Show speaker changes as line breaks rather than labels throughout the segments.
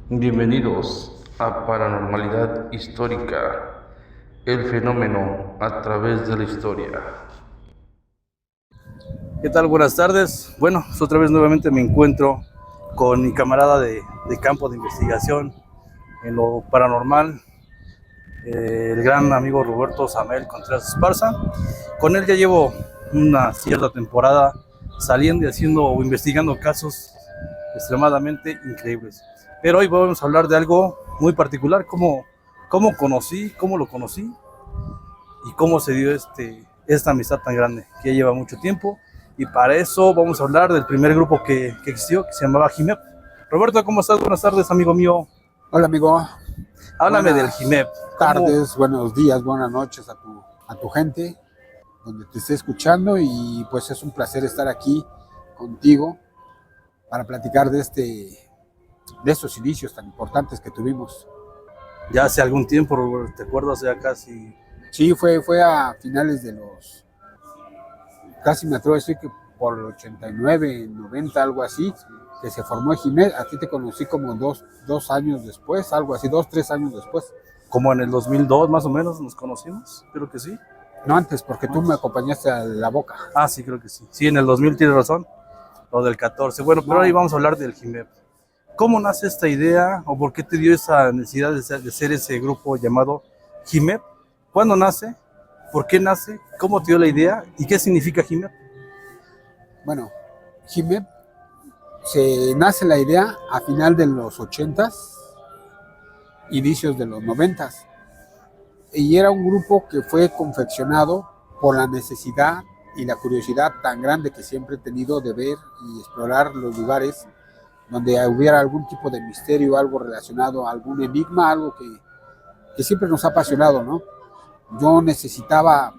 Bienvenidos a Paranormalidad Histórica, el fenómeno a través de la historia. ¿Qué tal? Buenas tardes. Bueno, pues otra vez nuevamente me encuentro con mi camarada de campo de investigación en lo paranormal, el gran amigo Roberto Samael Contreras Esparza. Con él ya llevo una cierta temporada saliendo y haciendo o investigando casos extremadamente increíbles. Pero hoy vamos a hablar de algo muy particular, cómo lo conocí y cómo se dio esta amistad tan grande que ya lleva mucho tiempo. Y para eso vamos a hablar del primer grupo que existió, que se llamaba JIMEP. Roberto, ¿cómo estás? Buenas tardes, amigo mío.
Hola, amigo.
Háblame del JIMEP.
Tardes, buenos días, buenas noches a tu gente, donde te esté escuchando, y pues es un placer estar aquí contigo para platicar de estos inicios tan importantes que tuvimos.
Ya hace algún tiempo, Roberto, ¿te acuerdas? Ya casi...
Sí, fue a finales de casi me atrevo a decir que por el 89, 90, algo así, que se formó el JIMEP. A ti te conocí como dos años después, algo así, 3 años después.
Como en el 2002 más o menos nos conocimos, creo que sí.
No antes, porque tú me acompañaste a La Boca.
Ah, sí, creo que sí. Sí, en el 2000 tienes razón, o del 14. Bueno, pero ahí vamos a hablar del JIMEP. ¿Cómo nace esta idea o por qué te dio esa necesidad de ser ese grupo llamado JIMEP? ¿Cuándo nace? ¿Por qué nace? ¿Cómo te dio la idea? ¿Y qué significa JIMEP?
Bueno, JIMEP se nace la idea a final de los 80s, inicios de los 90s, y era un grupo que fue confeccionado por la necesidad y la curiosidad tan grande que siempre he tenido de ver y explorar los lugares donde hubiera algún tipo de misterio, algo relacionado a algún enigma, algo que siempre nos ha apasionado, ¿no? Yo necesitaba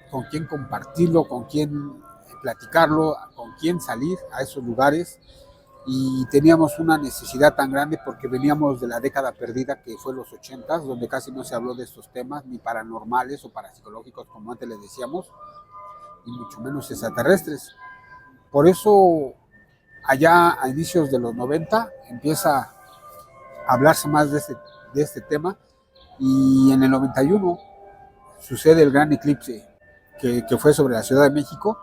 con quién compartirlo, con quién platicarlo, con quién salir a esos lugares, y teníamos una necesidad tan grande porque veníamos de la década perdida que fue los 80s, donde casi no se habló de estos temas, ni paranormales o parapsicológicos como antes les decíamos, y mucho menos extraterrestres. Por eso, allá a inicios de los 90 empieza a hablarse más de este tema, y en el 91 sucede el gran eclipse que fue sobre la Ciudad de México,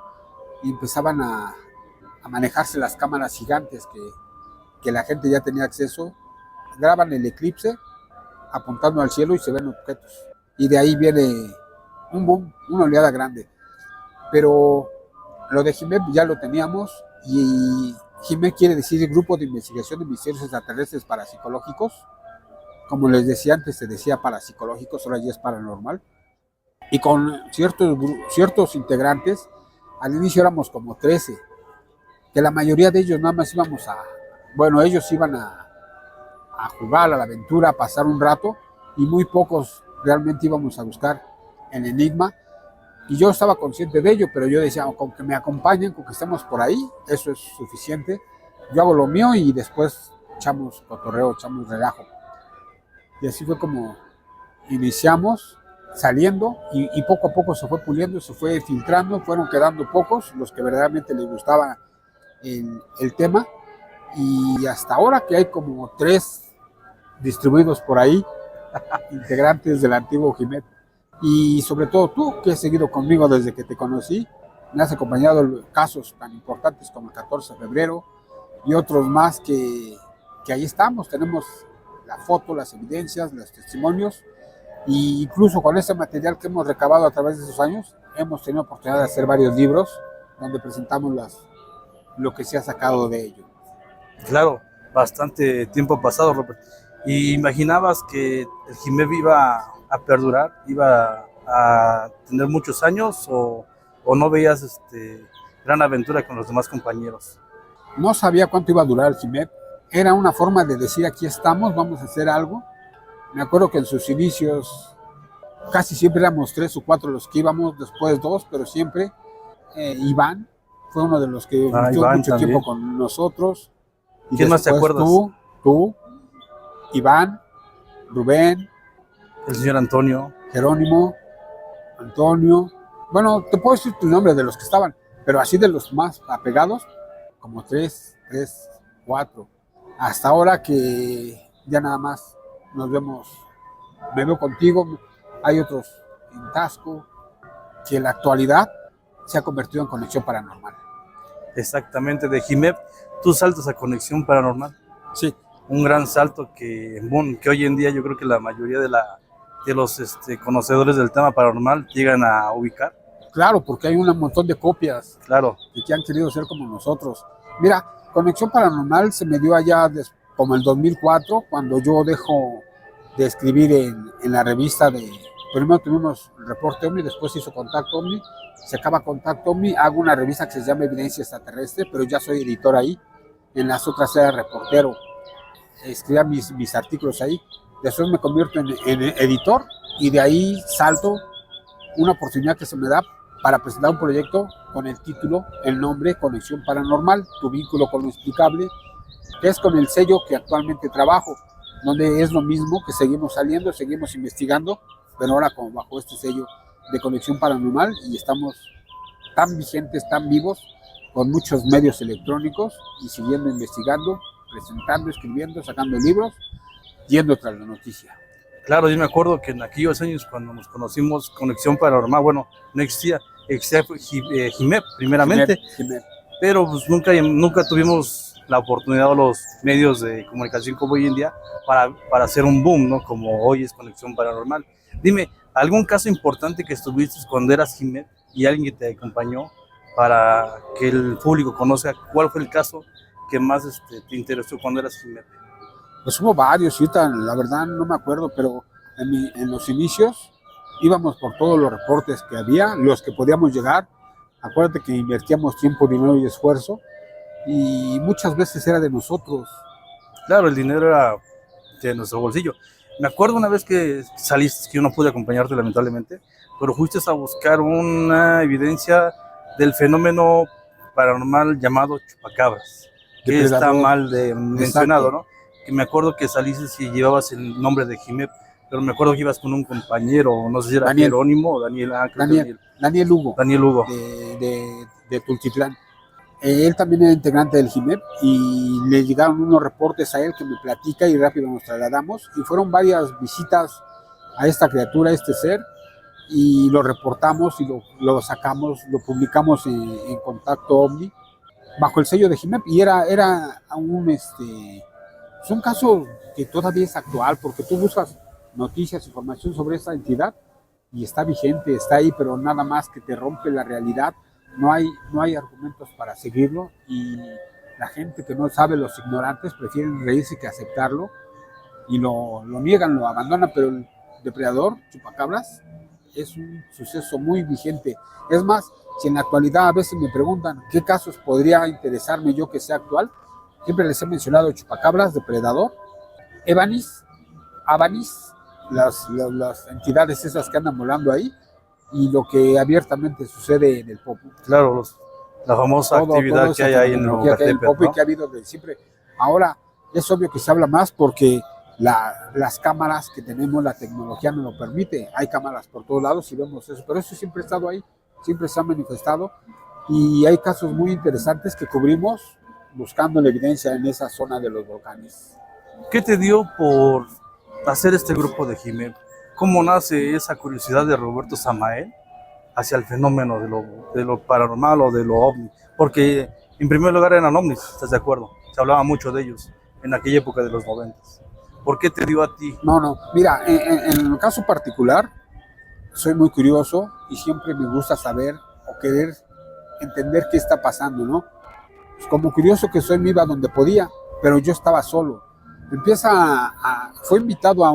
y empezaban a manejarse las cámaras gigantes que la gente ya tenía acceso. Graban el eclipse apuntando al cielo y se ven objetos. Y de ahí viene un boom, una oleada grande. Pero lo de JIMEP ya lo teníamos, y JIMEP quiere decir Grupo de Investigación de Misterios Extraterrestres Parapsicológicos. Como les decía antes, se decía parapsicológicos, ahora ya es paranormal. Y con ciertos integrantes, al inicio éramos como 13, que la mayoría de ellos nada más íbamos ellos iban a jugar a la aventura, a pasar un rato, y muy pocos realmente íbamos a buscar el enigma. Y yo estaba consciente de ello, pero yo decía, con que me acompañen, con que estemos por ahí, eso es suficiente. Yo hago lo mío y después echamos cotorreo, echamos relajo. Y así fue como iniciamos, saliendo, y poco a poco se fue puliendo, se fue filtrando, fueron quedando pocos los que verdaderamente les gustaba el tema, y hasta ahora que hay como 3 distribuidos por ahí, integrantes del antiguo JIMEP. Y sobre todo tú, que has seguido conmigo desde que te conocí, me has acompañado en casos tan importantes como el 14 de febrero y otros más que ahí estamos. Tenemos la foto, las evidencias, los testimonios, e incluso con ese material que hemos recabado a través de esos años, hemos tenido oportunidad de hacer varios libros donde presentamos lo que se ha sacado de ello.
Claro, bastante tiempo pasado, Robert. ¿Y imaginabas que el JIMEP iba a perdurar, iba a tener muchos años, o no veías gran aventura con los demás compañeros?
No sabía cuánto iba a durar el JIMEP. Era una forma de decir, aquí estamos, vamos a hacer algo. Me acuerdo que en sus inicios casi siempre éramos 3 o 4 los que íbamos, después 2, pero siempre Iván fue uno de los que vivió mucho tiempo con nosotros. Y
¿quién más te acuerdas?
Tú, Iván, Rubén,
el señor Antonio,
Jerónimo, Antonio. Bueno, te puedo decir tu nombre de los que estaban, pero así de los más apegados, como 3, 4. Hasta ahora que ya nada más nos vemos, me veo contigo, hay otros en Tasco, que en la actualidad se ha convertido en Conexión Paranormal.
Exactamente, de Jimep, tú saltas a Conexión Paranormal.
Sí.
Un gran salto que hoy en día yo creo que la mayoría de los conocedores del tema paranormal llegan a ubicar.
Claro, porque hay un montón de copias,
claro,
que han querido ser como nosotros. Mira, Conexión Paranormal se me dio allá como el 2004, cuando yo dejo de escribir en la revista de... Primero tuvimos Reporte OVNI, después hizo Contacto OVNI, se acaba Contacto OVNI, hago una revista que se llama Evidencia Extraterrestre, pero ya soy editor ahí. En las otras era reportero, escribía mis artículos ahí. Después me convierto en editor y de ahí salto una oportunidad que se me da para presentar un proyecto con el título, el nombre, Conexión Paranormal, tu vínculo con lo explicable, que es con el sello que actualmente trabajo, donde es lo mismo, que seguimos saliendo, seguimos investigando, pero ahora como bajo este sello de Conexión Paranormal, y estamos tan vigentes, tan vivos, con muchos medios electrónicos y siguiendo investigando, presentando, escribiendo, sacando libros, yendo tras la noticia.
Claro, yo me acuerdo que en aquellos años cuando nos conocimos, Conexión Paranormal, bueno, no existía Jimep primeramente,
Jimep.
Pero pues nunca tuvimos la oportunidad o los medios de comunicación como hoy en día para hacer un boom, ¿no? Como hoy es Conexión Paranormal. Dime, ¿algún caso importante que estuviste cuando eras Jimep y alguien que te acompañó para que el público conozca cuál fue el caso que más te interesó cuando eras Jimep?
Pues hubo varios, ahorita la verdad no me acuerdo, pero en los inicios íbamos por todos los reportes que había, los que podíamos llegar. Acuérdate que invertíamos tiempo, dinero y esfuerzo, y muchas veces era de nosotros.
Claro, el dinero era de nuestro bolsillo. Me acuerdo una vez que saliste, que yo no pude acompañarte lamentablemente, pero fuiste a buscar una evidencia del fenómeno paranormal llamado chupacabras, que está mal mencionado, ¿no? Que me acuerdo que saliste y llevabas el nombre de Jimep, pero me acuerdo que ibas con un compañero, no sé si era Daniel, Jerónimo o Daniel.
Daniel Hugo.
Daniel Hugo.
De Tultitlán. Él también era integrante del Jimep y le llegaron unos reportes a él que me platica y rápido nos trasladamos. Y fueron varias visitas a esta criatura, a este ser, y lo reportamos y lo sacamos, lo publicamos en Contacto OVNI bajo el sello de Jimep. Y era un caso que todavía es actual, porque tú buscas noticias, información sobre esta entidad y está vigente, está ahí, pero nada más que te rompe la realidad. No hay argumentos para seguirlo, y la gente que no sabe, los ignorantes, prefieren reírse que aceptarlo y lo niegan, lo abandonan. Pero el depredador, chupacabras, es un suceso muy vigente. Es más, si en la actualidad a veces me preguntan qué casos podría interesarme yo que sea actual, siempre les he mencionado chupacabras, depredador, Avanis, las entidades esas que andan volando ahí, y lo que abiertamente sucede en el Popo.
Claro, la famosa actividad que hay ahí en el
Popo, ¿no? Y que ha habido desde siempre. Ahora es obvio que se habla más porque las cámaras que tenemos, la tecnología nos lo permite. Hay cámaras por todos lados y vemos eso, pero eso siempre ha estado ahí, siempre se ha manifestado, y hay casos muy interesantes que cubrimos buscando la evidencia en esa zona de los volcanes.
¿Qué te dio por hacer este grupo de Jimep? ¿Cómo nace esa curiosidad de Roberto Samael hacia el fenómeno de lo paranormal o de lo ovni? Porque en primer lugar eran ovnis, ¿estás de acuerdo? Se hablaba mucho de ellos en aquella época de los 90. ¿Por qué te dio a ti?
No, mira, en el caso particular soy muy curioso y siempre me gusta saber o querer entender qué está pasando, ¿no? Pues como curioso que soy, me iba donde podía, pero yo estaba solo. Fue invitado a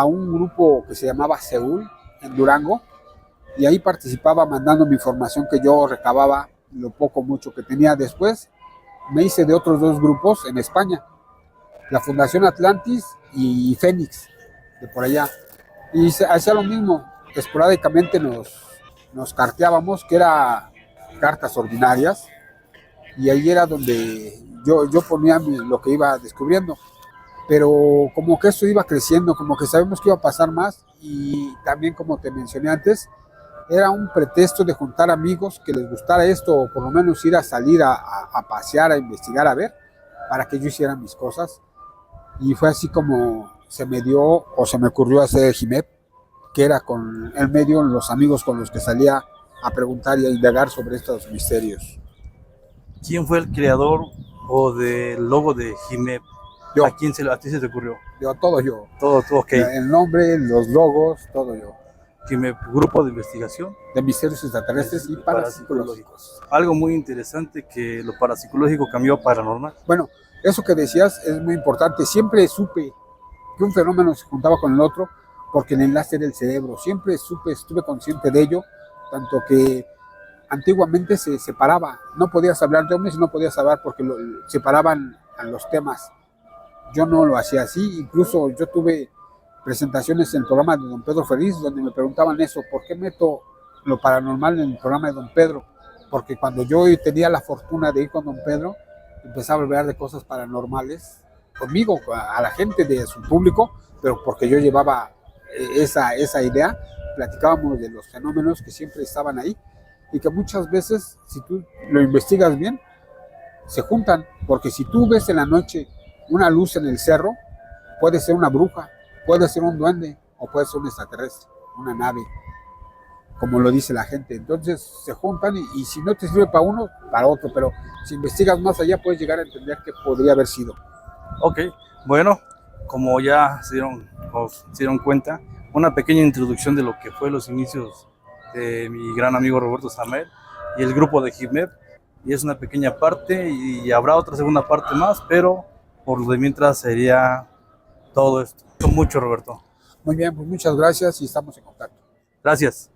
un grupo que se llamaba Seúl, en Durango, y ahí participaba mandando mi información que yo recababa, lo poco mucho que tenía. Después me hice de otros dos grupos en España, la Fundación Atlantis y Fénix, de por allá, y hacía lo mismo. Esporádicamente nos carteábamos, que era cartas ordinarias, y ahí era donde yo ponía lo que iba descubriendo. Pero como que eso iba creciendo, como que sabemos que iba a pasar más, y también, como te mencioné antes, era un pretexto de juntar amigos que les gustara esto, o por lo menos ir a salir a pasear, a investigar, a ver, para que yo hiciera mis cosas. Y fue así como se me dio o se me ocurrió hacer Jimep, que era con el medio, los amigos con los que salía a preguntar y a indagar sobre estos misterios.
¿Quién fue el creador o del logo de Jimep?
Yo.
¿A ti se te ocurrió?
Todo yo.
Todo, ok.
El nombre, los logos, todo yo.
Jimep, grupo de investigación
de misterios extraterrestres y parapsicológicos.
Algo muy interesante, que lo parapsicológico cambió a paranormal.
Bueno, eso que decías es muy importante. Siempre supe que un fenómeno se juntaba con el otro porque el enlace era el cerebro. Siempre estuve consciente de ello, tanto que antiguamente se separaba. No podías hablar de hombres y no podías hablar porque separaban a los temas. Yo no lo hacía así. Incluso yo tuve presentaciones en el programa de don Pedro Ferriz, donde me preguntaban eso, ¿por qué meto lo paranormal en el programa de don Pedro? Porque cuando yo tenía la fortuna de ir con don Pedro, empezaba a hablar de cosas paranormales conmigo, a la gente de su público, pero porque yo llevaba esa idea, platicábamos de los fenómenos que siempre estaban ahí y que muchas veces, si tú lo investigas bien, se juntan, porque si tú ves en la noche una luz en el cerro, puede ser una bruja, puede ser un duende o puede ser un extraterrestre, una nave, como lo dice la gente. Entonces se juntan y si no te sirve para uno, para otro, pero si investigas más allá puedes llegar a entender qué podría haber sido.
Ok, bueno, como ya se dieron cuenta, una pequeña introducción de lo que fue los inicios de mi gran amigo Roberto Samuel y el grupo de Jimep, y es una pequeña parte y habrá otra segunda parte más, pero por lo de mientras sería todo esto. Mucho, Roberto.
Muy bien, pues muchas gracias y estamos en contacto.
Gracias.